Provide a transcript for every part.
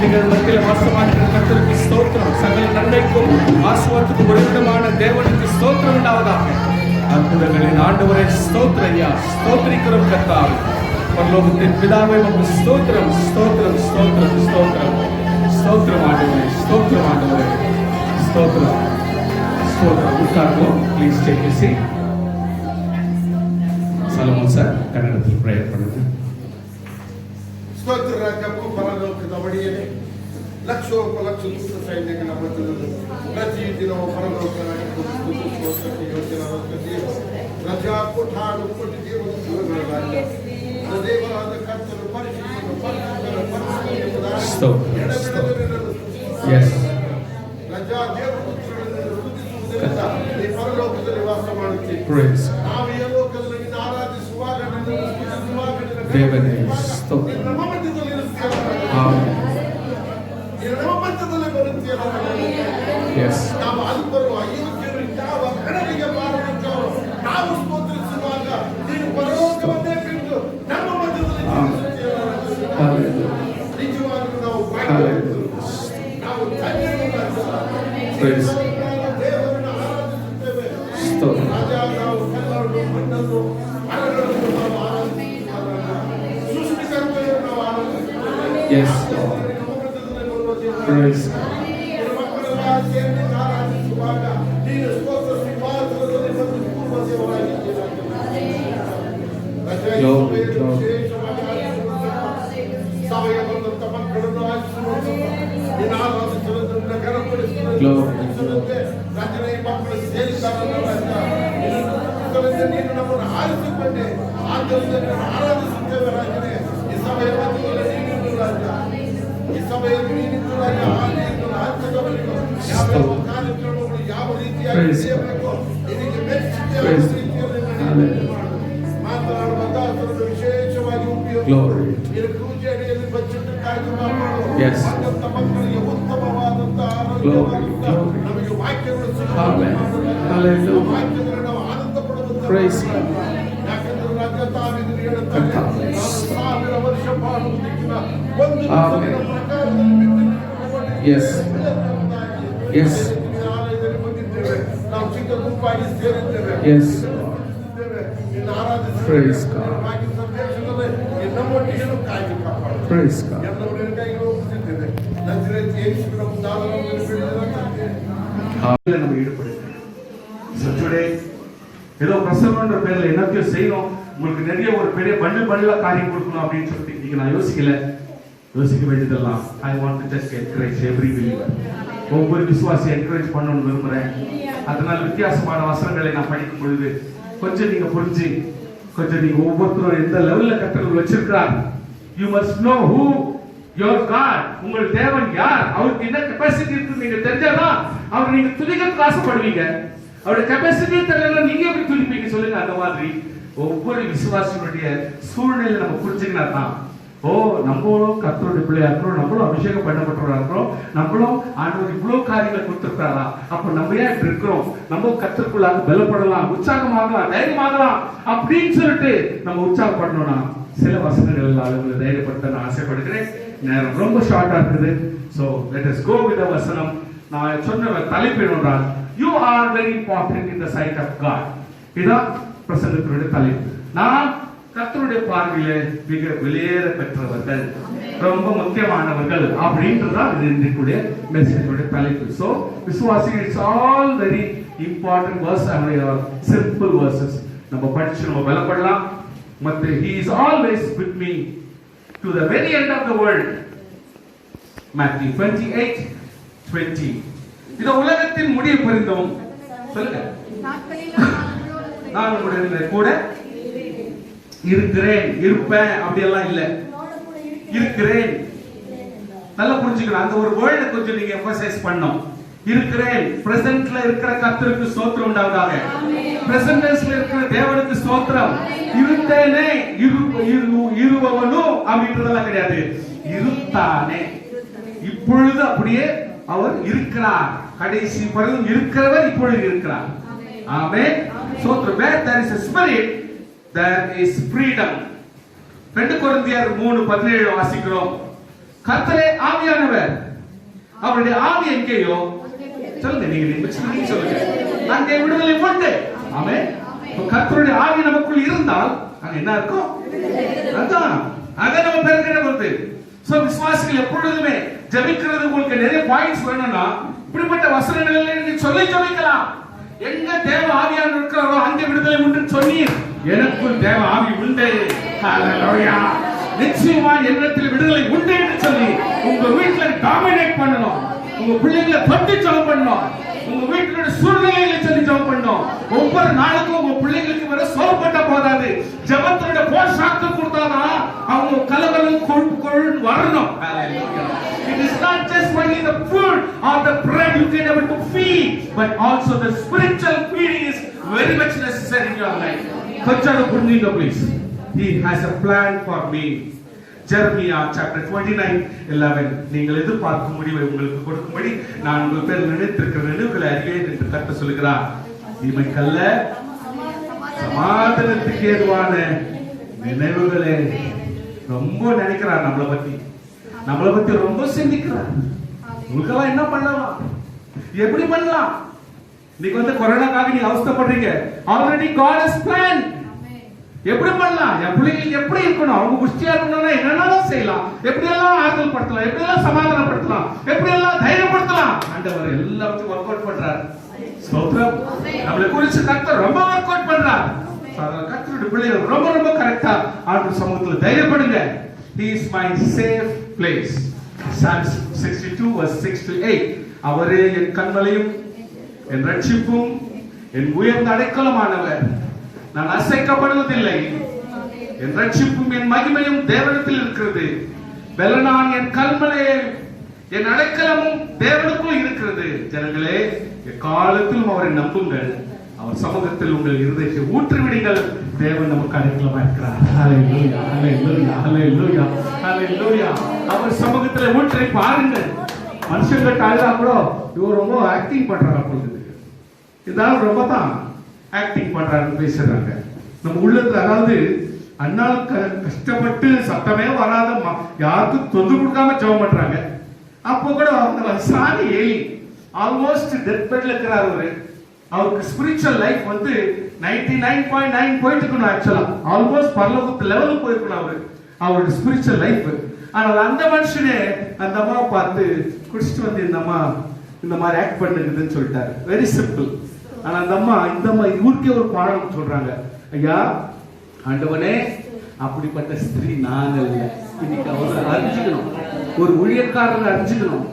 எங்கள் மத்தியில் வாசமாகிற கர்த்தருக்கு ஸ்தோத்திரம். சகல நன்மைக்கும் ஆசீர்வாதத்துக்கும் ஒருவிதமான தேவனுக்கு ஸ்தோத்திரம் உண்டாவதாக. அற்புதங்களின் ஆண்டவரே ஸ்தோத்திரம் ஐயா, ஸ்தோத்திரிக்கிறோம் கர்த்தாவே. பரலோகத்தின் பிதாவே உமக்கு ஸ்தோத்திரம், ஸ்தோத்திரம், ஸ்தோத்திரம், ஸ்தோத்திரம், ஸ்தோத்திரம் ஆண்டவரே, ஸ்தோத்திரம் ஆண்டவரே, ஸ்தோத்திரம், ஸ்தோத்திரம். உட்கார்ந்தோம். Please take a seat. Solomon sir கன்னடத்தில் பிரேயர் பண்ணுங்க. ಸ್ತೋತ್ರ ರಾಜ್ಯಕ್ಕೂ ಪರಲೋಕದ ಒಡೆಯನೇ, ಲಕ್ಷೋಪಲಕ್ಷ ದುಷ್ಟ ಸೈನ್ಯಗಳ ಮಧ್ಯದಲ್ಲಿ ಪ್ರತಿ ದಿನವೂ ಪರಲೋಕನಾಗಿ ರಜಾ ಕೊಟ್ಟಾಡು ಕೊಟ್ಟು ದೇವರ ರಾಜ್ಯ ದೇವರಾದ ಕರ್ತನು ಪರಿಶುದ್ಧನು ರಜಾ ದೇವಪುತ್ರನನ್ನು ಸ್ತುತಿಸುವುದರಿಂದ ಈ ಪರಲೋಕದಲ್ಲಿ ವಾಸ ಮಾಡುತ್ತೀವಿ. ನಾವು ಈ ಲೋಕದಲ್ಲಿ ಆರಾಧಿಸುವಾಗ ದೇವನೇ ನಾವು ಅಲ್ಪರು ಅಯೋಗ್ಯರು ಯಾವ ಗಣನೆಗೆ ಬಾರದಿದ್ದವರು ನಾವು ಸ್ತೋತ್ರಿಸುವಾಗ ನೀನು ಪರಲೋಕವನ್ನೇ ಬಿಟ್ಟು ನಮ್ಮ ಮಧ್ಯದಲ್ಲಿ ನಿಜವಾಗಲೂ ನಾವು ದೇವರನ್ನು ಆರಾಧಿಸುತ್ತೇವೆ. ರಾಜ ನಾವು ಕಲ್ಲರು ಮಣ್ಣನ್ನು ಮರಗಳನ್ನು ನಾವು ಆರಾಧಿಸುತ್ತೇವೆ. ಸೃಷ್ಟಿಕರ್ತರು ನಾವು ಆರಾಧಿಸುತ್ತೇವೆ. ನೀನು ನಮ್ಮನ್ನು ಆರಿಸಿಕೊಂಡೆ, ಆದ್ದರಿಂದ ಆರಾಧಿಸುತ್ತೇವೆ ರಾಜನೇ. ಈ ಸಮಯದಲ್ಲಿ ನೀನು ರಾಜ, ಈ ಸಮಯದಲ್ಲಿ ನೀನಿದ್ದು ರಾಜ, ರಾಜ್ಯದವರಿಗೂ ಯಾವ ಕಾರ್ಯಕ್ರಮಗಳು ಯಾವ ರೀತಿಯಾಗಿ చేయಬೇಕು ನಿನಗೆ ಮೆಚ್ಚಿದ ರೀತಿಯಲ್ಲಿ ಮಾತನಾಡುವ ದಾಸರನ್ನು ವಿಶೇಷವಾಗಿ ಉಪಯೋಗಿಸಿ ನಿನ್ನ ಪೂಜೆ ಅಡಿಯಲ್ಲಿ ಬಚ್ಚಿಟ್ಟಕ್ಕಾಗಿ ಮಾತನಾಡುವಂತ ಮಕ್ಕಳಿಗೆ ಉತ್ತಮವಾದಂತಹ ಆರೋಗ್ಯವಾದಂತಹ ನಮಗೆ ವಾಕ್ಯಗಳು ಸಿಗುವ ವಾಕ್ಯದಲ್ಲಿ ನಾವು ಆನಂದ ಪಡುವಂತ ಯಾಕಂದ್ರೆ ರಾಜ್ಯ ತಾವಿದ್ರು ಹೇಳುತ್ತಾರೆ, ನಾನು 1000 ವರ್ಷ ಬಾಳುವುದಕ್ಕಿಂತ ಒಂದು ದಿನದ ಪ್ರಕಾರದಲ್ಲಿ ಆಲಯದಲ್ಲಿ ಬಂದಿದ್ದೇವೆ. ನಾವು ಚಿಕ್ಕ ಗುಂಪಾಗಿ ಸೇರಿದ್ದೇವೆ. ನಮ್ಮೊಟ್ಟಿಗೆ ಕಾಯ್ದು ಕಾಪಾಡು. ಎಲ್ಲವೂ ನಿನ್ನ ಕೈಗೆ ಹೋಗುತ್ತಿದ್ದೇವೆ. ನಜರೇತ್ ಯೇಸುವಿನ நம்ம ஈடுபடுது. ஏதோ பிரசவன்ற பேர்ல என்னத்தையும் செய்யணும், உங்களுக்கு நிறைய ஒரு பெரிய பண்டில் காரியம் கொடுக்கணும் அப்படின்னு சொல்லிட்டு இன்னைக்கு நான் யோசிக்க வேண்டியதெல்லாம் I want to just encourage every believer. ஒவ்வொரு விசுவாசி என்கரேஜ் பண்ணணும்னு விரும்புறேன். அதனால வித்தியாசமான வசனங்களை நான் படிக்கும் பொழுது கொஞ்சம் நீங்க புரிஞ்சு, கொஞ்சம் நீங்க ஒவ்வொருத்தரும் எந்த லெவல்ல கர்த்தர் வச்சிருக்கிறார். You must know who your God. உங்கள் தேவன் யார், அவருக்கு என்ன கெபாசிட்டி இருக்கு நீங்க தெரிஞ்சாதான் அவர் நீங்க துதிக்கிறதுக்கு ஆசைப்படுவீங்க. அவருடைய கெபாசிட்டி தெரியல, நீங்க எப்படி துதிப்பீங்க சொல்லுங்க. அந்த மாதிரி ஒவ்வொரு விசுவாசியினுடைய சூழ்நிலை நம்ம புரிஞ்சுக்கினா தான், ஓ நம்மளும் கர்த்தருடைய பிள்ளையா இருக்கிறோம், நம்மளும் அபிஷேகம் பண்ணப்பட்டவரா இருக்கிறோம், நம்மளும் ஆண்டவர் இவ்வளவு காரியங்களை கொடுத்திருக்காரா, அப்ப நம்ம ஏன் இப்படி இருக்கிறோம், நம்ம கர்த்தருக்குள்ளாக பலப்படலாம், உற்சாகமாகலாம், தைரியமாகலாம் அப்படின்னு சொல்லிட்டு நம்ம உற்சாகப்படணும்னா சில வசனங்கள் எல்லாம் தைரியப்படுத்த நான் ஆசைப்படுகிறேன். நேரம் ரொம்ப ஷார்ட்டா இருக்குது. So let us go with the வசனம். நான் சொன்ன தலைப்பு என்னவென்றால் you are very important in the sight of God. இதான் பிரசங்கத்தினுடைய தலைப்பு. நான் கர்த்தருடைய பார்வையிலே மிக வெளியேற பெற்றவர்கள், ரொம்ப முக்கியமானவர்கள் அப்படின்றதான் இது இன்றைக்குடைய மெசேஜோட தலைப்பு. So விசுவாசி, it's all very important verse and simple verses. நம்ம படிச்சு நம்ம பலப்படலாம். மத்த he is always with me to the very end of the world. Matthew 28:20. இது உலகத்தின் முடிவு பரிந்தும் சொல்லுங்க, நான் உங்களுடைய கூட இருக்கிறேன், இருப்பேன் அப்படி எல்லாம் இல்ல, இருக்கிறேன். நல்லா புரிஞ்சுக்கணும். அந்த ஒரு வேர்டை கொஞ்சம் நீங்க எம்பசைஸ் பண்ணணும். இருக்கிறேன், பிரசன்ட்ல இருக்கிற கர்த்தருக்கு ஸ்தோத்திரம் உண்டாவதாக. பிரசன்ட் டென்ஸ்ல இருக்கிற தேவனுக்கு ஸ்தோத்திரம். இருந்தேனே, இருபவனும் அப்படின்றதெல்லாம் கிடையாது, இருத்தானே. இப்பொழுது அப்படியே அவர் இருக்கிறார். கடைசி பரிந்தும் இருக்கிறவர் இப்பொழுது இருக்கிறார். ஆமென். ஸ்தோத்திரம். Where there is a spirit, there is freedom. 2 கொரிந்தியர் 3:17 வாசிக்கிறோம். கர்த்தரே ஆவியானவர், அவருடைய ஆவி எங்கேயோ சொல்லுங்க, நீங்க சொல்லுங்க, அங்கே விடுதலை உண்டு. ஆமென். கர்த்தருடைய ஆவி நமக்குள் இருந்தால் அங்க என்ன இருக்கும்? அதான் அதை நம்ம பெருக்கிற பொழுது விசுவாசிகள் எப்பொழுதுமே ஜெபிக்கிறது. உங்களுக்கு நிறைய பாயிண்ட்ஸ் வேணும்னா இப்படிப்பட்ட வசனங்களில் நீங்க சொல்லி ஜெபிக்கலாம். எங்க தேவ ஆவியானவர் இருக்கிறாரோ அங்கே விடுதலை உண்டு சொன்னீர். எனக்குள் தேவ ஆவி உண்டு. ஹalleluya. நிச்சயமா என்னிடத்தில் விடுதலை உண்டு என்று சொல்லி உங்க வீட்டுல டாமினேட் பண்ணணும். உங்க பிள்ளைகளை தொட்டு ஜெபம் பண்ணணும். உங்க வீட்டுடைய சூழ்நிலைகளை சொல்லி ஜெபம் பண்ணணும். ஒவ்வொரு நாளுக்கும் உங்க பிள்ளைகளுக்கு வர சோர்பட்ட போதாது. ஜெபத்தோட போஷாக்கு கொடுத்தாதான் அவங்க கலகலம் கொழுப்பு வரணும். It is not just only the food or the bread you can able to feed, but also the spiritual feeding is very much necessary in your life. கொஞ்சம் புரிஞ்சுங்க please. He has a plan for me. Jeremiah chapter 29:11. நீங்கள் எதிர்பார்க்கும் முடிவை உங்களுக்கு கொடுக்கும்படி நான் உங்கள் பேர் நினைத்திருக்கிற நினைவுகளை அறிவேன் என்று கர்த்தர் சொல்கிறார். தீமைக்கல்ல சமாதானத்துக்கு ஏதுவான நினைவுகளை ரொம்ப நினைக்கிறார். நம்மளை பத்தி ரொம்ப சிந்திக்கிறார். உங்களுக்கெல்லாம் என்ன பண்ணலாம், எப்படி பண்ணலாம்? நீங்க கொரோனாக்காக நீங்க அவஸ்தைப்படுறீங்க. Already God has planned. எப்படி பண்ணலாம்? என் பிள்ளைங்களுக்கு எப்படி இருக்கணும், அவங்க புஷ்டியா இருக்கணும்னா என்னென்னலாம் செய்யலாம், எப்படி எல்லாம் ஆறுதல் படுத்தலாம், எப்படி எல்லாம் சமாதானப்படுத்தலாம், எப்படி எல்லாம் தைரியப்படுத்தலாம். ஆண்டவர் எல்லாத்தையும் ஒர்க் அவுட் பண்றார். ஸ்தோத்திரம். நம்மளை குறித்து கர்த்தர் ரொம்ப ஒர்க் அவுட் பண்றார். கர்த்தருடைய பிள்ளைகள் ரொம்ப ரொம்ப கரெக்டா ஆண்டவர் சமூகத்தில் தைரியப்படுங்க. He is my safe place. Psalms 62 verse 6 to 8. அவரே என் கண்மலையும் என் ரட்சிப்பும் என் உயர்ந்த அடைக்கலமானவர். நான் அசைக்கப்படுவதில்லை. என் ரட்சிப்பும் என் மகிமையும் தேவனிடத்தில் இருக்கிறது. பெலனான் என் கல்மலையே என் அடைக்கலமும் தேவனுக்குள் இருக்கிறது. ஜனங்களே, எக்காலத்திலும் அவரை நம்புங்கள். அவர் சமூகத்தில் உங்கள் இருதயத்தை ஊற்றிவிடுங்கள். தேவன் நமக்கு அடைக்கலமா இருக்கிறார். ஹalleluya, ஹalleluya, ஹalleluya, ஹalleluya. அவர் சமூகத்தில் ஊற்றி பாருங்கள். மனுஷங்க காலையில கூட இவர் ரொம்ப ஆக்டிங் பண்றாங்க போல. இதால ரொம்ப தான் ஆக்டிங் பண்றாருன்னு பேசுறாங்க. நம்ம உள்ளத்துல அதாவது அண்ணால் கஷ்டப்பட்டு சத்தமே வராத யாருக்கும் தொந்து கொடுக்காம ஜெபம் பண்றாங்க. அப்போ கூட அவங்க சாணி ஏலி ஆல்மோஸ்ட் டெத் பெட்ல இருக்கிறாரு. அவருக்கு ஸ்பிரிச்சுவல் லைஃப் 99.9 போயிட்டு இருக்கணும். ஆக்சுவலா ஆல்மோஸ்ட் பரலோகத்து லெவலுக்கு போயிருக்கணும் அவருடைய ஸ்பிரிச்சுவல் லைஃப். ஆனால் அந்த மனுஷனே அந்த அம்மாவை பார்த்து குடிச்சிட்டு இந்த அம்மா இந்த மாதிரி ஆக்ட் பண்ணுதுன்னு சொல்லிட்டாரு. Very simple. ஆனா அந்த அம்மா ஊருக்கே ஒரு பாடம் சொல்றாங்க. ஐயா, ஆண்டவனே, அப்படிப்பட்ட ஸ்திரீ நான் அல்ல. இன்னைக்கு அவர் அறிஞ்சுக்கணும், ஒரு ஊழியக்காரன் அறிஞ்சுக்கணும்,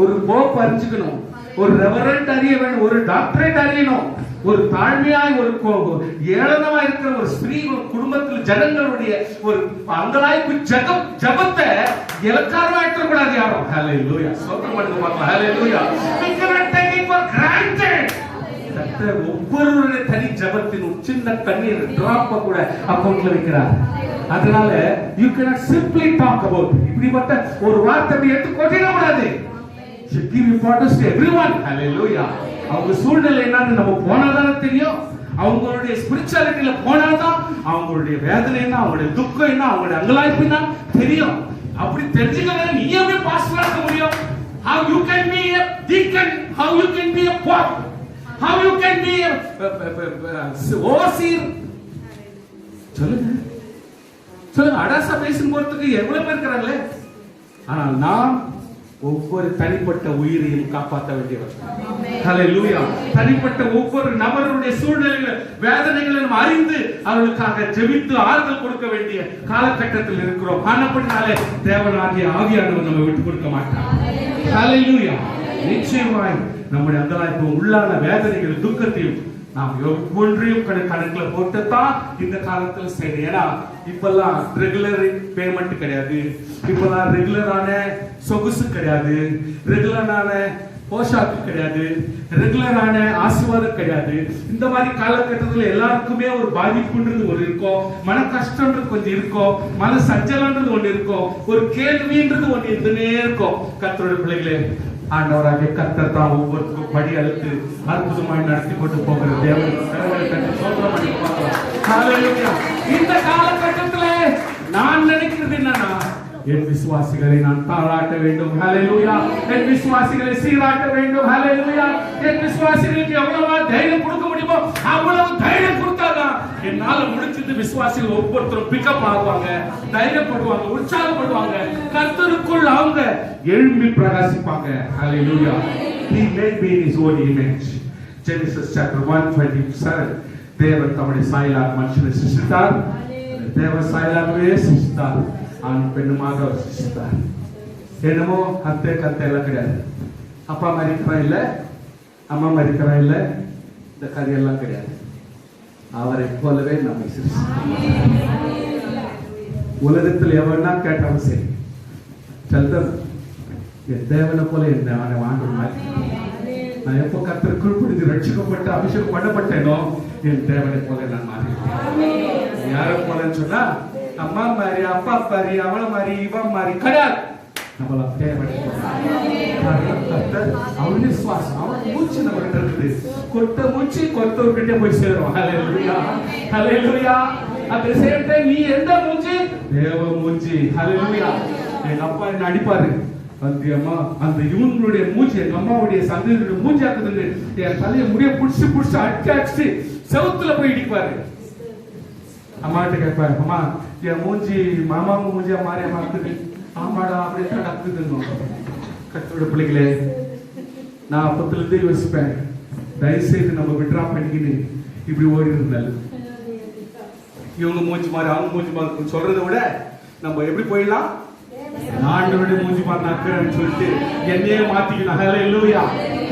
ஒரு போப் அறிஞ்சுக்கணும், ஒரு ரெவரண்ட் அறிய வேணும், ஒரு டாக்டரேட் அறியணும். ஒரு தாழ்மையாய் ஒரு ஏளனமா இருக்கிற ஒரு ஸ்திரீ ஒரு குடும்பத்தில் ஜனங்களுடைய ஒரு அங்கலாய்ப்பு ஜபத்தை இலக்காரமா இருக்கக்கூடாது யாரும். ஹalleluya. ஸ்தோத்திரம் பண்ணுங்க பார்க்கலாம். ஹalleluya. We cannot take it for granted. ஒவ்வொருவருடைய தனி ஜபத்தின் சின்ன கண்ணீர் டிராப் கூட அக்கவுண்ட்ல வைக்கிறார். அதனால you cannot simply talk about இப்படிப்பட்ட ஒரு வார்த்தை எடுத்து கொட்டிட கூடாது. You give importance to everyone. Hallelujah. அவங்க சூழ்நிலை என்னன்னு நம்ம போனாதானே தெரியும். அவங்களுடைய ஸ்பிரிச்சுவாலிட்டியில போனாதான் அவங்களுடைய வேதனை என்ன, அவங்களுடைய துக்கம் என்ன, அவங்களுடைய அங்கலாய்ப்பு என்ன தெரியும். அப்படி தெரிஞ்சுக்கணும். நீ எப்படி பாஸ்டரா இருக்க முடியும்? How you can be a deacon, how you can be a pope, how you can be a overseer. சொல்லுங்க அடாசா பேசும் போறதுக்கு எவ்வளவு பேர் இருக்கிறாங்களே. ஆனால் நாம் ஒவ்வொரு தனிப்பட்ட உயிரையும் காப்பாற்ற வேண்டியவர். ஹalleluya. தனிப்பட்ட ஒவ்வொரு நபருடைய சூழ்நிலைகளை வேதனைகளை அறிந்து அவர்களுக்காக ஜெபித்து ஆறுதல் கொடுக்க வேண்டிய காலகட்டத்தில் இருக்கிறோம். ஆனப்படினாலே தேவனாகிய ஆவியானவர் நம்ம விட்டு கொடுக்க மாட்டார். ஹalleluya. நிச்சயமாய் நம்முடைய அங்கலாய்ப்பு உள்ளான வேதனைகள் துக்கத்தையும் நாம் ஒவ்வொன்றையும் கணக்குல போட்டுதான் இந்த காலத்தில் செய்யணும். ஏன்னா இப்பெல்லாம் ரெகுலர் பேமெண்ட் கிடையாது, இப்பெல்லாம் ரெகுலரான சொகுசு கிடையாது, ரெகுலரான போஷாக்கு கிடையாது, ரெகுலரான ஆசீர்வாதம் கிடையாது. இந்த மாதிரி காலகட்டத்தில் எல்லாருக்குமே ஒரு பாதிப்புன்றது ஒரு இருக்கும், மன கஷ்டம்ன்றது கொஞ்சம் இருக்கும், மன சஞ்சலன்றது ஒன்று இருக்கும், ஒரு கேள்வின்றது ஒன்று இருந்துனே இருக்கும். கர்த்தருடைய பிள்ளைகளே, ஆண்டவராகிய கர்த்தர் தான் ஒவ்வொருத்தருக்கும் படி அழுத்து அற்புதமாய் நடத்தி கொண்டு போகிற தேவன். இந்த காலகட்டத்தில் நான் நினைக்கிறது என்னன்னா, என் விசுவாசிகளை நான் தாளாட்ட வேண்டும். ஹல்லேலூயா. என் விசுவாசிகளை சீராட்ட வேண்டும். ஹல்லேலூயா. என் விசுவாசிகளுக்கு எவ்வளவு தைரியம் கொடுக்க முடியுமோ அவ்வளவு தைரியம் கொடுத்தாதான் என்னால முடிஞ்சது. விசுவாசிகள் ஒவ்வொருத்தரும் பிக்கப் ஆகுவாங்க, தைரியப்படுவாங்க, உற்சாகப்படுவாங்க. கர்த்தருக்குள் அவங்க எழும்பி பிரகாசிப்பாங்க. ஹல்லேலூயா. He made me in his own image. Genesis chapter 1:27. தேவன் தம்முடைய சாயலாக மனுஷனை சிருஷ்டித்தார். தேவன் சாயலாகவே சிருஷ்டித்தார். ஆண் பெண்ணுமாக அவர் சிருஷ்டித்தார். என்னமோ அத்தை கத்தை எல்லாம் கிடையாது. அப்பா மறிக்கிறா இல்ல, அம்மா மறிக்கிறா இல்ல, இந்த கதையெல்லாம் கிடையாது. அவரை போலவே நம்மை சிருஷ்டித்தார். உலகத்தில் எவனா கேட்டாலும் சரி, செல்தம் என் தேவனை போல என்ன ஆண்டு மாதிரி நான் எப்போ கர்த்தருக்குள் புரிந்து ரட்சிக்கப்பட்டு அபிஷேகம் பண்ணப்பட்டேனோ என் தேவனை போல நான் மாறிட்டேன். யாரை போலன்னு சொன்னா அம்மா மாதிரி, அப்பா மாதிரி, அவளை மாதிரி, இவன் மாதிரி கிடையாது. நம்மள தேவனை அவன் விசுவாசம், அவன் மூச்சு நம்ம கிட்ட இருக்குது. கொட்ட மூச்சு கொத்தவர்கிட்ட போய் சேரும். ஹல்லேலூயா. ஹல்லேலூயா. at the same time நீ எந்த மூச்சு? தேவ மூச்சு. ஹல்லேலூயா. எங்க அப்பா என்ன அடிப்பாரு, அந்த இவங்களுடைய மூச்சு எங்க அம்மாவுடைய சந்ததியுடைய மூச்சு ஆக்குது. என் தலையை முடிய புடிச்சு அடிச்சு செவுத்துல போய் இடிப்பாரு. அம்மாட்ட கேட்பாரு, அம்மா என் மூஞ்சி மாமாங்க மூஞ்சியா மாறிய மாத்துது. ஆமாடா அப்படின்னு நடக்குதுன்னு. கர்த்தருடைய பிள்ளைகளே, நான் அப்பத்துல இருந்தே யோசிப்பேன், தயவுசெய்து நம்ம விட்ரா பண்ணிக்கின்னு இப்படி ஓடி இருந்தாலும் இவங்க மூஞ்சி மாறி அவங்க மூஞ்சி மாறி சொல்றதை விட நம்ம எப்படி போயிடலாம், ஆண்டவருடைய மூஞ்சி மாறினாக்குன்னு சொல்லிட்டு என்னையே மாத்திக்கணும். ஹல்லேலூயா.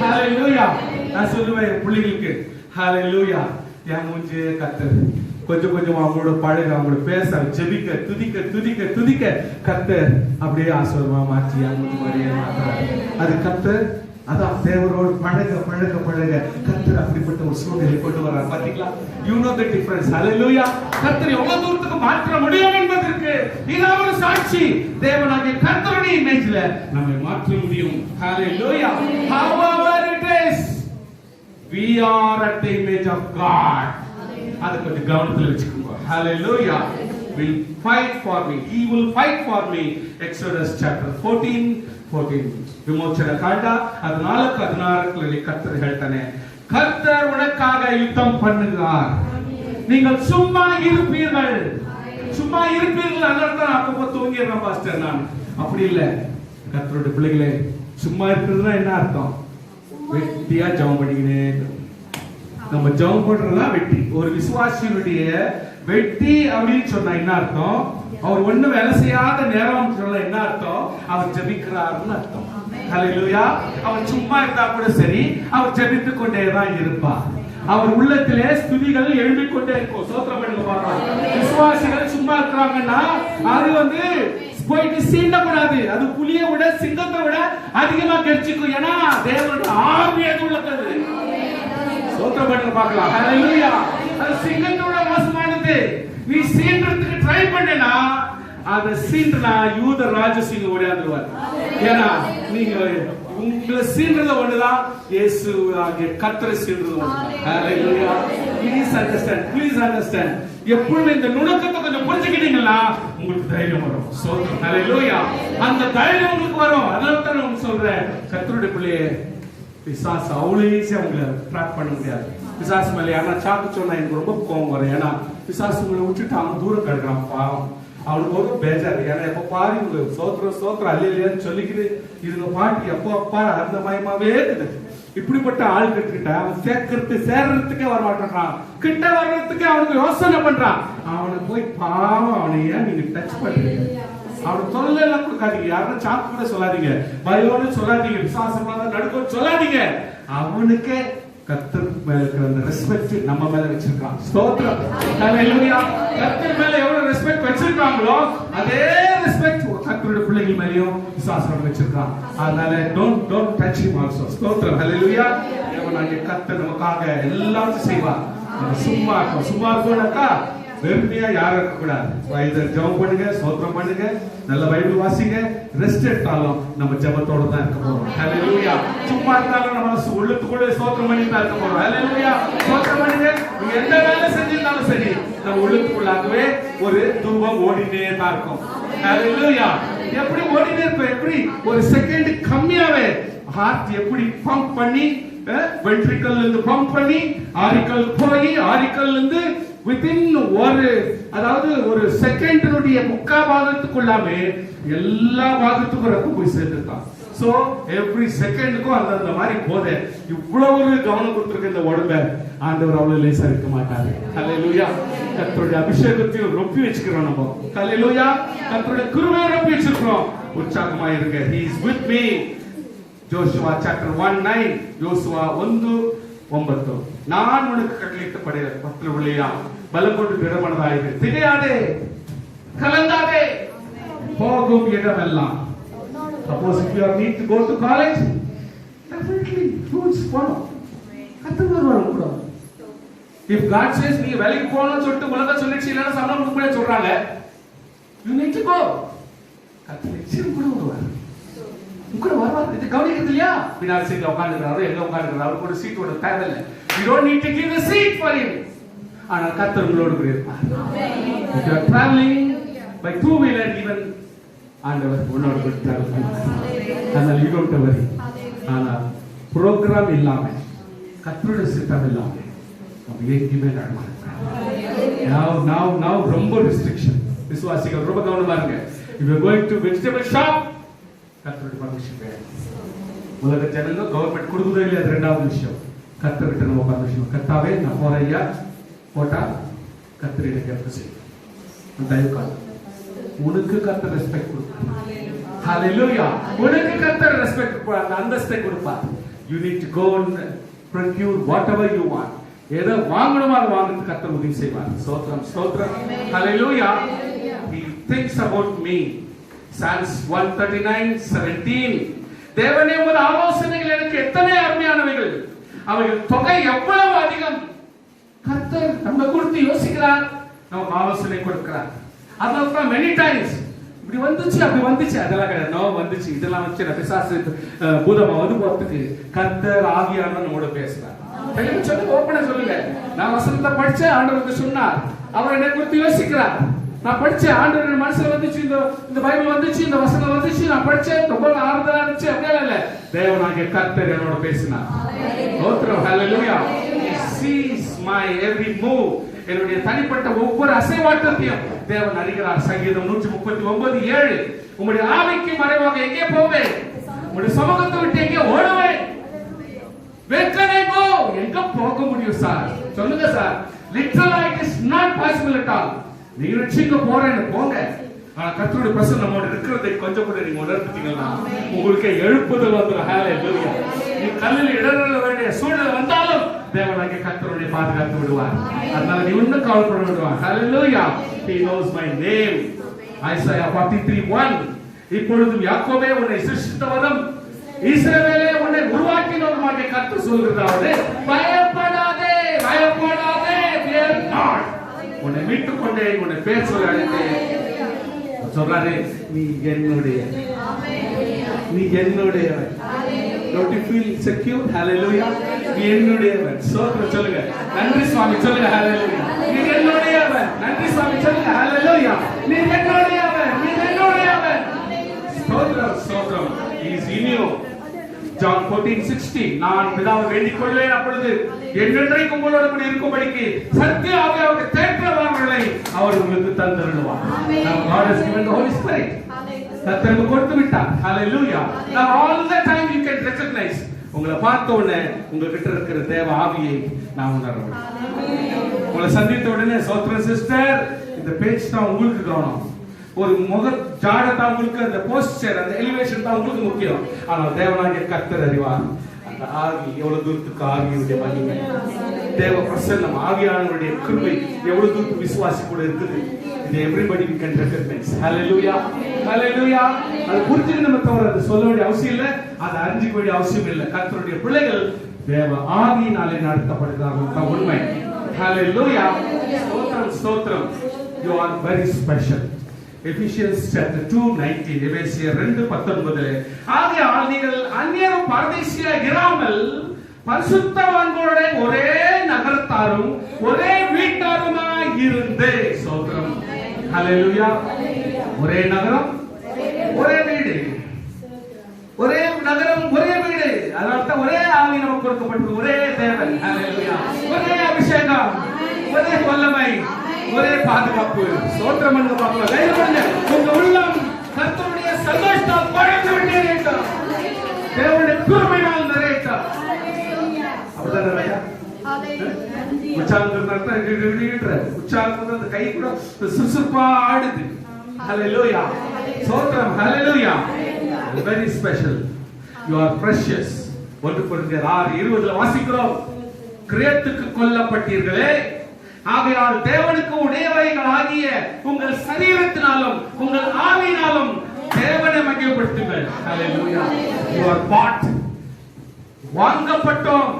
ஹல்லேலூயா. நான் சொல்லுவேன் என் பிள்ளைகளுக்கு, ஹல்லேலூயா, என் மூஞ்சியே கர்த்தர் கொஞ்சம் கொஞ்சம் அவங்களோட பழக, அவங்களோட பேச, ஜெபிக்க, துதிக்க கர்த்தர் அப்படியே ஆசீர்வாதமா மாற்றி என் மூஞ்சி மாதிரியே மாத்துறாரு. அது கர்த்தர், அதான் தேவரோடு பழக கர்த்தர் அப்படிப்பட்ட ஒரு சூழ்நிலை கொண்டு வர்றார். பாத்தீங்களா? You know the difference. Hallelujah. கர்த்தர் எவ்வளவு தூரத்துக்கு மாற்ற முடியும் என்பதற்கு இது ஒரு சாட்சி. தேவனாகிய கர்த்தருடைய இமேஜ்ல நம்மை மாற்ற முடியும். ஹல்லேலூயா. however it is, we are at the image of God. அது கொஞ்சம் கவனத்துல வச்சுக்கோங்க. Hallelujah. Will fight for me. He will fight for me. Exodus chapter 14. விமோச்சன காண்ட 14:16 கர்த்தர் ಹೇಳ್ತಾನೆ, கர்த்தர் உனக்காக யுத்தம் பண்ணுகிறார், நீங்கள் சும்மா இருப்பீர்கள். அதனால அப்பப்போ தூங்கிடுறேன் பாஸ்டர் நான். அப்படி இல்ல. கர்த்தருடைய பிள்ளைகளே, சும்மா இருக்கிறதுனா என்ன அர்த்தம்? வெட்டியா ஜெபம் பண்ணிக்கினே. நம்ம ஜெபம் பண்றதா வெட்டி. ஒரு விசுவாசியுடைய வெட்டி அப்படின்னு சொன்னா என்ன அர்த்தம்? அவர் ஒண்ணு வேலை செய்யாத நேரம் சொன்னா என்ன அர்த்தம்? அவர் ஜெபிக்கிறார்னு அர்த்தம். ஹல்லேலூயா. அவர் சும்மா இருந்தா கூட சரி, அவர் ஜெபித்துக் கொண்டேதான் இருப்பார். அவர் உள்ளத்திலே ஸ்துதிகள் எழும்பிக் கொண்டே இருக்கும். ஸ்தோத்திரம் பண்ணுங்க பாருங்க. விசுவாசிகள் சும்மா இருக்கிறாங்கன்னா அது போயிட்டு சீண்டக்கூடாது. அது புலியை விட சிங்கத்தை விட அதிகமா கெர்ச்சிக்கும். ஏன்னா தேவனுடைய ஆவி அது உள்ளது. ஸ்தோத்திரம் பண்ணுங்க பார்க்கலாம். ஹல்லேலூயா. அது சிங்கத்தோட மோசமானது. நீ சீன்றதுக்கு ட்ரை பண்ணனா அத சீன்றனா யூத ராஜசிங்க ஓடியாந்துருவார். ஏன்னா நீங்க உங்களை சீன்றத ஒண்ணுதான், இயேசு ஆகிய கர்த்தரை சீன்றது ஒண்ணுதான். ஹல்லேலூயா. Please understand. எப்பவுமே இந்த நுணுக்கத்தை கொஞ்சம் புரிஞ்சுக்கிட்டீங்கன்னா உங்களுக்கு தைரியம் வரும். ஸ்தோத்திரம். ஹல்லேலூயா. அந்த தைரியம் உங்களுக்கு வரும். அதனால தான் நான் சொல்றேன், கர்த்தருடைய பிள்ளையே, பிசாசு அவ்வளவு ஈஸியா உங்களை ட்ராக் பண்ண முடியாது. பிசாசு மேல யாரா சாக்கு சொன்னா எனக்கு ரொம்ப கோவம் வரும். ஏன்னா பிசாசு உங்களை விட்டுட்டு அவன் தூரம் கிடக்குறான். பாவம், அவனுக்கு ஒரு பேஜாரு. ஏன்னா எப்ப பாரு இவங்க சோத்திரம் அல்லையான்னு சொல்லிக்கிட்டு இதுங்க பாட்டு எப்போ அப்பா அந்த மயமாவே இருக்குது. இப்படிப்பட்ட ஆள் கிட்ட அவன் சேர்றதுக்கே வரமாட்டான். கிட்ட வர்றதுக்கே அவனுக்கு யோசனை பண்றான். அவனை போய் பாவம், அவனை ஏன் நீங்க டச் பண்றீங்க? அவனுக்கு தொல்லை எல்லாம் கொடுக்காதீங்க. யாரும் சாக்கு கூட சொல்லாதீங்க, பயம்னு சொல்லாதீங்க, விசுவாசமா நடுக்க சொல்லாதீங்க. அவனுக்கே கர்த்தர் மேல இருக்கிற அந்த ரெஸ்பெக்ட் நம்ம மேல வச்சிருக்கான். ஸ்தோத்திரம். ஹல்லேலூயா. கர்த்தர் மேல எவ்வளவு ரெஸ்பெக்ட் வச்சிருக்காங்களோ அதே ரெஸ்பெக்ட் கர்த்தருடைய பிள்ளைகள் மேலயும் விசுவாசம் வச்சிருக்கான். அதனால don't touch him also. ஸ்தோத்திரம். ஹல்லேலூயா. தேவனாகிய கர்த்தர் நமக்காக எல்லாம் செய்வார். சும்மா இருக்கோம்னாக்கா வெறுமையா யாரும் இருக்கக்கூடாது. ஜெபம் பண்ணுங்க, ஸ்தோத்திரம் பண்ணுங்க, நல்ல பைபிள் வாசிங்க. ரெஸ்ட் எடுத்தாலும் நம்ம ஜெபத்தோட தான் இருக்க போறோம். ஹல்லேலூயா. சும்மா இருந்தாலும் நம்ம உள்ளத்துக்குள்ள ஸ்தோத்திரம் பண்ணி தான் இருக்க போறோம். ஹல்லேலூயா. ஸ்தோத்திரம் பண்ணுங்க. நீங்க எந்த வேலை செஞ்சிருந்தாலும் சரி, நம்ம உள்ளத்துக்குள்ளாகவே ஒரு தூபம் ஓடிட்டே தான் இருக்கும். ஹல்லேலூயா. எப்படி ஓடினே இருக்கும், எப்படி ஒரு செகண்ட் கம்மியாவே ஹார்ட் எப்படி பம்ப் பண்ணி வென்ட்ரிக்கல் இருந்து பம்ப் பண்ணி ஆரிக்கல் போய் ஆரிக்கல் இருந்து வித்தின் ஒரு செகண்டினுடைய முக்கால் பாகத்துக்குள்ளாமே எல்லா பாகத்துக்கும் ரத்தம் போய் சேர்ந்துட்டான். சோ எவ்ரி செகண்டுக்கும் அந்த மாதிரி போதே இவ்வளவு ஒரு கவனம் கொடுத்திருக்க இந்த உடம்ப ஆண்டவர் அவ்வளவு லேசா இருக்க மாட்டாரு. ஹல்லேலூயா. கர்த்தருடைய அபிஷேகத்தையும் ரொப்பி வச்சுக்கிறோம் நம்ம. ஹல்லேலூயா. கர்த்தருடைய கிருபையை ரொப்பி வச்சிருக்கிறோம். உற்சாகமா இருங்க. He is with me. Joshua chapter 1:9. யோசுவா 1:9. நான் உனக்கு கட்டளையிட்ட பட்டளையா பலம் கொண்டு திடமனதாயிரு, திகையாதே, கலங்காதே, போகும் இடமெல்லாம். Suppose if you are need to go to college, definitely foods follow. கத்துவர் வரும் கூட. If God says நீ வேலைக்கு போகணும்னு சொல்லிட்டு உலக சொல்லிச்சு இல்லைன்னா சம்பளம் கொடுக்கவே சொல்றாங்க, you need to go. கத்து நிச்சயம் கூட வருவார். உங்களை வருவார். இது கவனிக்கிறது இல்லையா? பின்னாடி சீட்ல உட்கார்ந்துக்கிறாரோ எங்க உட்கார்ந்துக்கிறாரோ கூட சீட் ஒன்று தேவையில்லை. You don't need to give a seat for him. ஆனால் கர்த்தர் உங்களோடு கூட இருப்பார். If you are traveling by two-wheeler, even ஆண்டவர் உன்னோடு கூட டிராவல் பண்ணுவார். அதனால் you don't worry. ஆனால் ப்ரோக்ராம் இல்லாம கர்த்தருடைய சித்தம் இல்லாம நம்ம எங்கேயுமே நடமாட்டோம். Now ரொம்ப ரெஸ்ட்ரிக்ஷன். விசுவாசிகள் ரொம்ப கவனமா இருங்க. If you are going to vegetable shop, கர்த்தருடைய பர்மிஷன் வேணும். உலக ஜனங்க கவர்மெண்ட் கொடுக்குதோ இல்லையா, அது ரெண்டாவது விஷயம். கர்த்தர்கிட்ட நம்ம பர்மிஷன். கர்த்தாவே நான் போறேன் ஐயா, போட்டா கர்த்தரை கேட்க செய்யும். தயவுக்காக உனக்கு கர்த்தர் ரெஸ்பெக்ட் கொடுப்பார். ஹalleluya. உனக்கு கர்த்தர் ரெஸ்பெக்ட் கொடுப்பார், அந்தஸ்தை கொடுப்பார். You need to go and procure whatever you want. ஏதோ வாங்கணுமா அதை வாங்குறதுக்கு கர்த்தர் உதவி செய்வார். ஸ்தோத்திரம் ஸ்தோத்திரம். ஹalleluya. He thinks about me. Psalms 139:17. தேவனே உமது ஆலோசனைகள் எனக்கு எத்தனை அருமையானவைகள், அவைகள் தொகை எவ்வளவு அதிகம். கர்த்தர் நம்ம குறித்து யோசிக்கிறார், நமக்கு ஆலோசனை கொடுக்கிறார். அதனால many times இப்படி வந்துச்சு அப்படி வந்துச்சு அதெல்லாம் கிடையாது. நோ வந்துச்சு இதெல்லாம் வச்சு பிசாசு பூதமா வந்து போறதுக்கு கர்த்தர் ஆவியானவர் நம்மோட பேசுறார். சொல்லுங்க, ஓப்பனா சொல்லுங்க. நான் வசனத்தை படிச்சேன், ஆண்டவருக்கு சொன்னார், அவர் என்னை குறித்து யோசிக்கிறார். நான் படிச்சேன், ஆண்டவர் மனசுல வந்துச்சு, இந்த பைபிள் வந்துச்சு, இந்த வசனம் வந்துச்சு, நான் படிச்சேன், ரொம்ப ஆறுதலா இருந்துச்சு. அப்படியே இல்ல, தேவனாகிய கர்த்தர் என்னோட பேசினார். ஸ்தோத்திரம். ஹalleluya. He sees my every move. என்னுடைய தனிப்பட்ட ஒவ்வொரு அசைவாட்டத்தையும் தேவன் அறிகிறார். சங்கீதம் 139:7. உம்முடைய ஆவிக்கு மறைவாக எங்கே போவேன், உம்முடைய சமூகத்தை விட்டு எங்கே ஓடுவேன். Where can I go? எங்க போக முடியும் சார்? சொல்லுங்க sir. Literally it is not possible at all. நீங்க நிச்சயங்க போறேன்னு போங்க. ஆனா கர்த்தருடைய பிரசன்னம் நம்மோட இருக்கிறதை கொஞ்சம் கூட நீங்க உணர்ந்துட்டீங்கன்னா உங்களுக்கு எழுப்புதல் வந்துடும். ஹalleluya. நீ கல்லில் இடறல வேண்டிய சூழ்நிலை வந்தாலும் தேவனாகிய கர்த்தருடைய பாதுகாத்து விடுவார். அதனால நீ ஒன்னும் கவலைப்பட வேண்டாம். ஹalleluya. He knows my name. Isaiah 43:1. இப்பொழுதும் யாக்கோபே உன்னை சிருஷ்டித்தவரும் இஸ்ரவேலே உன்னை உருவாக்கினவருமாகிய கர்த்தர் சொல்கிறாரே, பயப்படாதே பயப்படாதே, fear not. உன்னை மீட்டுக் கொண்டேன், உன்னை பேர் சொல்லி அழைத்தேன். சொல்றாரு, நீ என்னுடைய, நீ என்னுடையவன். Don't you feel secure? Hallelujah. நீ என்னுடையவன். ஸ்தோத்திரம் சொல்லுங்க. நன்றி சுவாமி சொல்லுங்க. Hallelujah. நீ என்னுடையவன். நன்றி சுவாமி சொல்லுங்க. Hallelujah. நீ என்னுடையவன். நீ என்னுடையவன். ஸ்தோத்திரம் ஸ்தோத்திரம். He is in you. John 14:16. நான் பிதாவை வேண்டிக் கொள்வேன், அப்பொழுது என்றென்றைக்கும் உங்களோடு கூட இருக்கும்படிக்கு சத்திய ஆவியானவரை தேற்றவார்களை அவர் உங்களுக்கு தந்தருளுவார். Now God has given the Holy Spirit. கர்த்தருக்கு கொடுத்து விட்டார். Hallelujah. Now all the time you can recognize. உங்களை பார்த்த உடனே உங்ககிட்ட இருக்கிற தேவ ஆவியை நான் உணர்றேன். உங்களை சந்தித்த உடனே சோத்ரன் சிஸ்டர், இந்த பேச்சு தான் உங்களுக்கு கவனம். ஒரு முக ஜாடை உங்களுக்கு, அந்த போஸ்டர், அந்த எலிவேஷன் தான் உங்களுக்கு முக்கியம். ஆனால் தேவனாகிய கர்த்தர் அறிவார் அந்த ஆவி எவ்வளவு தூரத்துக்கு ஆவியுடைய மகிமை, தேவ பிரசன்னம், ஆவியானவருடைய கிருபை எவ்வளவு தூரத்துக்கு விசுவாசி கூட இருக்குது. இது everybody we can recognize. Hallelujah. Hallelujah. அது புரிஞ்சுக்க நம்ம தவிர அது சொல்ல வேண்டிய அவசியம் இல்லை, அதை அறிஞ்சிக்க வேண்டிய அவசியம் இல்லை. கர்த்தருடைய பிள்ளைகள் தேவ ஆவியினாலே நடத்தப்படுகிறார்கள். உண்மை. Hallelujah. ஸ்தோத்திரம் ஸ்தோத்திரம். You are very special. Ephesians chapter 2:19. எபேசியர் 2:19. ஆகையால் நீங்கள் அந்நியரும் பரதேசியாய் இராமல் பரிசுத்தவான்களோட ஒரே நகரத்தாரும் ஒரே வீட்டாருமாய் இருந்து. ஸ்தோத்திரம். ஹalleluya. ஒரே நகரம், ஒரே வீடு, ஒரே நகரம், ஒரே வீடு. அதனால்தான் ஒரே ஆவி நமக்கு கொடுக்கப்பட்டது, ஒரே தேவன். ஹalleluya. ஒரே அபிஷேகம், ஒரே வல்லமை, ஒரே பாதுகாப்பு. ஸ்தோத்திரம் பண்ணுங்க பாப்போம். தைரியமாக உங்க உள்ளம் கர்த்தருடைய சந்தோஷத்தால் படைத்து விட்டீர்கள். தேவனுடைய கிருபையால் நிறையட்டும். அப்படிதான் நிறையா உற்சாகம் அந்த கை கூட சுறுசுறுப்பா ஆடுது. ஹalleluya. ஸ்தோத்திரம். ஹalleluya. Very special. You are precious. 1 கொரிந்தியர் 6:20 வாசிக்கிறோம். கிரியத்துக்கு கொல்லப்பட்டீர்களே, ஆகையால் தேவனுக்கு உடையவைகள் ஆகிய உங்கள் சரீரத்தினாலும் உங்கள் ஆவியினாலும் தேவனை மகிமைப்படுத்துங்கள். ஹalleluya. You are bought. வாங்கப்பட்டோம்,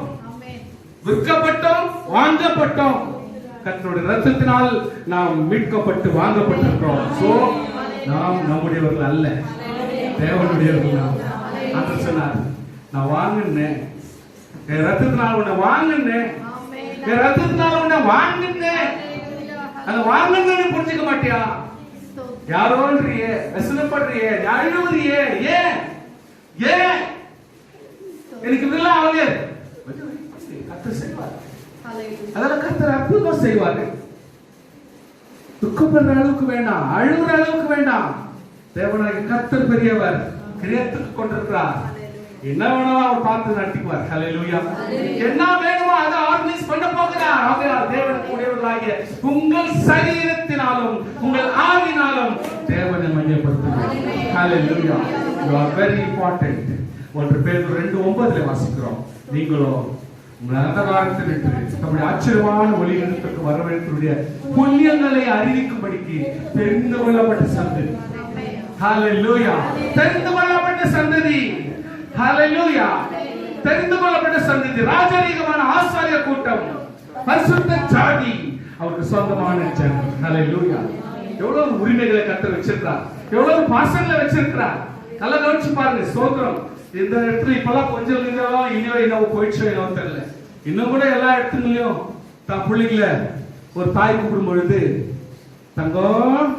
விற்கப்பட்டோம், வாங்கப்பட்டோம். கர்த்தருடைய இரத்தத்தினால் நாம் மீட்கப்பட்டு வாங்கப்பட்டிருக்கிறோம். சோ நாம் நம்முடையவர்கள் அல்ல, தேவனுடையவர்கள். நாம் அந்த சொன்னார், நான் வாங்கினேன், என் ரத்தத்தினால் உன்னை வாங்கினேன், என் ரத்தத்தினால் உன்னை வாங்கினேன். அதை வாங்கினேன்னு புரிஞ்சுக்க மாட்டியா? யாரோன்றியே, வசனப்படுறியே, அழுவுறியே, ஏன் ஏன் எனக்கு இதெல்லாம் ஆகலையே? கர்த்தர் செய்வார். அதெல்லாம் கர்த்தர் அற்புதமா செய்வாரு. துக்கப்படுற அளவுக்கு வேண்டாம், அழுகுற அளவுக்கு வேண்டாம். தேவனாகிய கர்த்தர் பெரியவர், கிரியத்துக்கு கொண்டிருக்கிறார். என்ன வேணுமோ அவர் பார்த்து நடத்திக்குவார். ஹalleluya. என்ன வேணுமோ அதை ஆர்கனைஸ் பண்ண போகிறார். ஆகையால் தேவனுக்கு உடையவர்களாகிய உங்கள் சரீரத்தினாலும் உங்கள் ஆவியினாலும் தேவனை மகிமைப்படுத்துங்கள். ஹalleluya. You are very important. 1 பேதுரு 2:9 வாசிக்கிறோம். நீங்களோ நரகத்தில் நின்று நம்முடைய ஆச்சரியமான ஒளியிடத்திற்கு வரவேற்புடைய புண்ணியங்களை அறிவிக்கும்படிக்கு தெரிந்து கொள்ளப்பட்ட சந்ததி. ஹalleluya. தெரிந்து கொள்ளப்பட்ட சந்ததி. ஹalleluya. தெரிந்து கொள்ளப்பட்ட சந்ததி, ராஜரீகமான ஆசாரிய கூட்டம், பரிசுத்த ஜாதி, அவருக்கு சொந்தமான ஜனம். ஹalleluya. எவ்வளவு உரிமைகளை கர்த்தர் வச்சிருக்கார், எவ்வளவு பாசங்களை வச்சிருக்கிறார். நல்லா கவனிச்சு பாருங்க. ஸ்தோத்திரம். இந்த இடத்துல இப்பெல்லாம் கொஞ்சம் இன்னும் போயிடுச்சோ என்னவோ தெரியல. இன்னும் கூட எல்லா இடத்துலயும் தான் பிள்ளைங்கள ஒரு தாய் கூப்பிடும் பொழுது, தங்கம்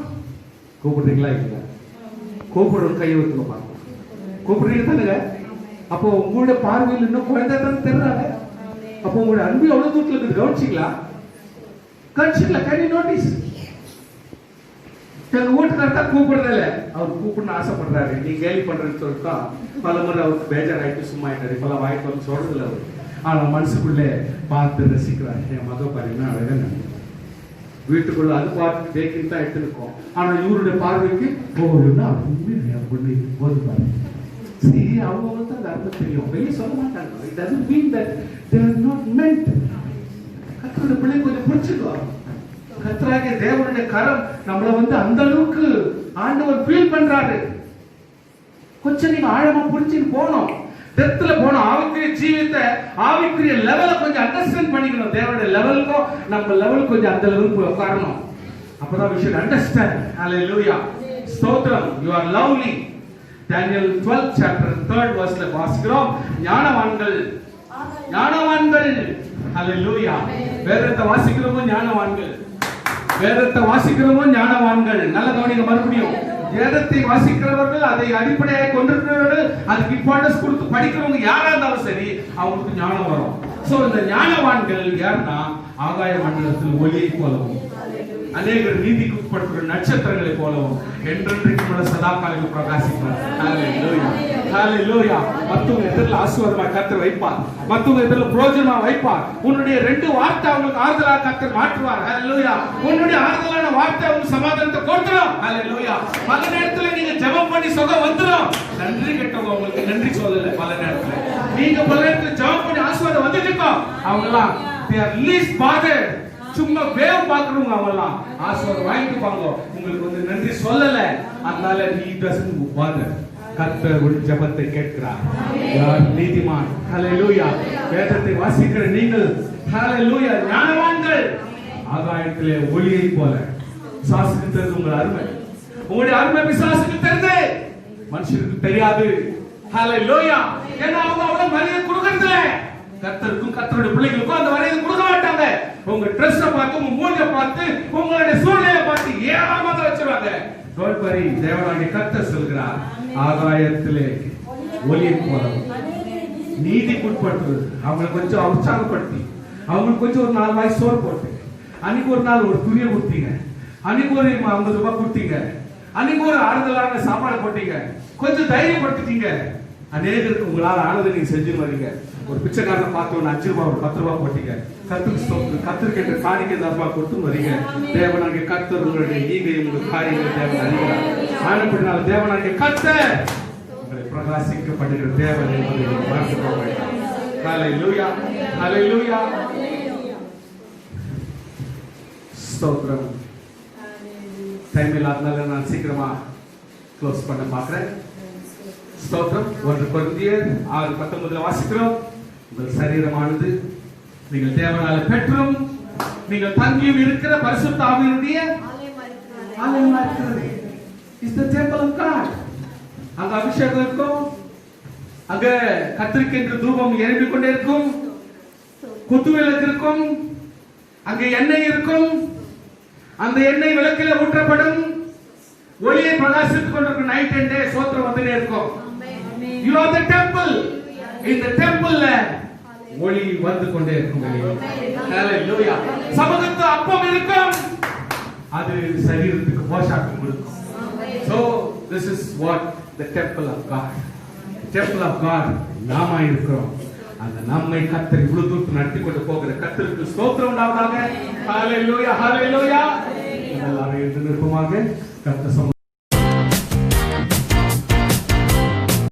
கூப்பிடுறீங்களா இல்லையா? கூப்பிடுறோம், கையை வைக்க பாருங்க. கூப்பிடுறீங்க தானுங்க. அப்போ உங்களுடைய பார்வையில் இன்னும் குழந்தை தான் தெரிறாங்க. அப்போ உங்களுடைய அன்பு எவ்வளவு தூரத்தில் இருக்குது கவனிச்சிங்களா? கவனிச்சிங்களா? Can you notice? எங்க வீட்டுக்காரர் தான் கூப்பிடுறதில்ல, அவர் கூப்பிடணும்னு ஆசைப்படுறாரு. நீ கேள்வி பண்றேன்னு சொல்லிட்டா பல முறை அவருக்கு பேஜாராயிட்டு சும்மா ஆயிட்டாரு. இப்பெல்லாம் வாய்ப்பு வந்து சொல்றதில்ல அவர். ஆனா மனசுக்குள்ளே பார்த்து ரசிக்கிறார். என் மக பாருங்கன்னா அழகா வீட்டுக்குள்ள அது பார்த்து தேக்கின்னு தான் எடுத்துருக்கோம். ஆனா இவருடைய பார்வைக்கு போகுதுன்னா பொண்ணு போது பாருங்க. சரி, அவங்க தான் அந்த அர்த்தம் தெரியும், வெளியே சொல்ல மாட்டாங்க. It doesn't mean that they are not meant. கர்த்தருடைய பிள்ளை கொஞ்சம் புரிச்சுக்குவாங்க. கர்த்தராகிய தேவனுடைய கரம் நம்மள வந்து அந்த அளவுக்கு ஆண்டவர் ஃபீல் பண்றாரு. கொஞ்சம் நீங்க ஆழமா புரிஞ்சுன்னு போனோம். டெப்த்ல போனோம். ஆவிக்குரிய ஜீவித்தை, ஆவிக்குரிய லெவலை கொஞ்சம் அண்டர்ஸ்டாண்ட் பண்ணிக்கணும். தேவனுடைய லெவலுக்கும் நம்ம லெவல் கொஞ்சம் அந்த லெவலுக்கு உட்காரணும். அப்பதான் we should understand. Hallelujah. ஸ்தோத்திரம். You are lovely. Daniel 12th chapter 3rd verse வாசிக்கிறோம். ஞானவான்கள், ஞானவான்கள். ஹalleluya. வேதத்தை வாசிக்கிறவங்க ஞானவான்கள், வேதத்தை வாசிக்கிறவங்க ஞானவான்கள். நல்ல கவனிங்க மறுபடியும். வேதத்தை வாசிக்கிறவர்கள், அதை அடிப்படையாக கொண்டிருக்கிறவர்கள், அதுக்கு இம்பார்ட்டன்ஸ் கொடுத்து படிக்கிறவங்க யாரா இருந்தாலும் சரி, அவங்களுக்கு ஞானம் வரும். சோ இந்த ஞானவான்கள் யாருன்னா ஆகாய மண்டலத்தில் ஒளியை போலவும் அநேகர் நீதிக்கு உட்படுத்துகிற நட்சத்திரங்களை போலவும் என்றென்றைக்கும் சதா காலம் பிரகாசிப்பார். ஹalleluya. ஹalleluya. மத்தவங்க எதிரில் ஆசீர்வாதமா கர்த்தர் வைப்பார், மத்தவங்க எதிரில் பிரயோஜனமா வைப்பார். உன்னுடைய 2 வார்த்தை அவங்களுக்கு ஆறுதலா கர்த்தர் மாற்றுவார். ஹalleluya. உன்னுடைய ஆறுதலான வார்த்தை அவங்க சமாதானத்தை கொடுத்துரும். ஹalleluya. பல நேரத்துல நீங்க ஜெபம் பண்ணி சுகம் வந்துரும். நன்றி கேட்டவங்க உங்களுக்கு நன்றி சொல்லல. பல நேரத்துல நீங்க பல நேரத்துல ஜெபம் பண்ணி ஆசீர்வாதம் வந்துட்டீங்க, அவங்கலாம் they are least bothered. சும்மா வேவ் பாக்குறவங்க அவங்கலாம் ஆசீர்வாதம் வாங்கிப்பாங்க, உங்களுக்கு வந்து நன்றி சொல்லல. அதனால he doesn't bother. கர்த்தர் உன் ஜெபத்தை கேட்கிறார். யார் நீதிமான். ஹalleluya. வேதத்தை வாசிக்கிற நீங்கள் ஹalleluya ஞானவான்கள். ஆகாயத்திலே ஒளியை போல பிசாசுக்கு தெரிந்து உங்கள் அருமை, உங்களுடைய அருமை பிசாசுக்கு தெரிந்து மனுஷருக்கு தெரியாது. ஹalleluya. ஏன்னா அவங்க அவ்வளவு மரியாதை கொடுக்கறதில்ல. கர்த்தருக்கும் கர்த்தருடைய பிள்ளைகளுக்கும் அந்த மரியாதை கொடுக்க மாட்டாங்க. உங்க ட்ரெஸ் பார்த்து, உங்க மூஞ்ச பார்த்து, உங்களுடைய சூழ்நிலையை பார்த்து ஏமாத்த வச்சிருவாங்க. டோன்ட் வரி, தேவனாகிய கர்த்தர் சொல்கிறார், ஆகாயத்திலே ஒளியை போலவும் நீதிக்குட்பட்டு அவங்களை கொஞ்சம் உற்சாகப்படுத்தி, அவங்களுக்கு கொஞ்சம் ஒரு 4 வாய் சோறு போட்டு, அன்னைக்கு ஒரு நாள் ஒரு துணியை கொடுத்தீங்க, அன்னைக்கு ஒரு 50 ரூபாய் கொடுத்தீங்க, அன்னைக்கு ஒரு ஆறுதலான சாப்பாடு போட்டீங்க, கொஞ்சம் தைரியப்படுத்திட்டீங்க. அநேகருக்கு உங்களால் ஆனதை நீங்க செஞ்சுன்னு வரீங்க. ஒரு பிச்சைக்காரனை பார்த்து ஒரு 5 ரூபாய், ஒரு 10 ரூபாய் போட்டீங்க. கர்த்தருக்கு என்ற காணிக்கை தர்மா கொடுத்து வரீங்க. தேவனாகிய கர்த்தர் உங்களுடைய ஈகை, உங்கள் காரியங்களை தேவன் அறிகிறார். ஆனப்படினால தேவனாகிய கர்த்தர் உங்களை பிரகாசிக்க பண்ணுகிற தேவன் என்பதை மறந்து போக வேண்டாம். ஹல்லேலூயா, ஹல்லேலூயா. ஸ்தோத்திரம். டைம் இல்லாதனால நான் சீக்கிரமா க்ளோஸ் பண்ண பார்க்கிறேன். ஸ்தோத்திரம். 1 கொரிந்தியர் 6:19 வாசிக்கிறோம். உங்கள் சரீரமானது நீங்கள் தேவனால பெற்றும் நீங்கள் தங்கியும் இருக்கிற பரிசுத்த ஆவியினுடைய ஆலயமா இருக்கிறது. Is the temple of God. அங்க அபிஷேகம் இருக்கும், அங்க கர்த்தருக்கு என்று தூபம் எழும்பிக் கொண்டே இருக்கும், குத்துவிளக்கு இருக்கும், அங்க எண்ணெய் இருக்கும், அந்த எண்ணெய் விளக்கில ஊற்றப்படும், ஒளியை பிரகாசித்துக் கொண்டிருக்கும். நைட் அண்ட் டே ஸ்தோத்திரம் வந்துட்டே இருக்கும். You are the temple. இந்த டெம்பிள்ல ஒளி வந்து கொண்டே இருக்கும். ஹalleluya. சமூகத்து அப்பம் இருக்கும், அது சரீரத்துக்கு போஷாக்கு கொடுக்கும். So this is what the temple of God. Temple of God நாம இருக்கிறோம். அந்த நம்மை கர்த்தர் இவ்வளவு தூரம் நடத்தி கொண்டு போகிற கர்த்தருக்கு ஸ்தோத்திரம் உண்டாவதாக. ஹalleluya, ஹalleluya. எல்லாரும் எழுந்து நிற்போமாக. கர்த்தர்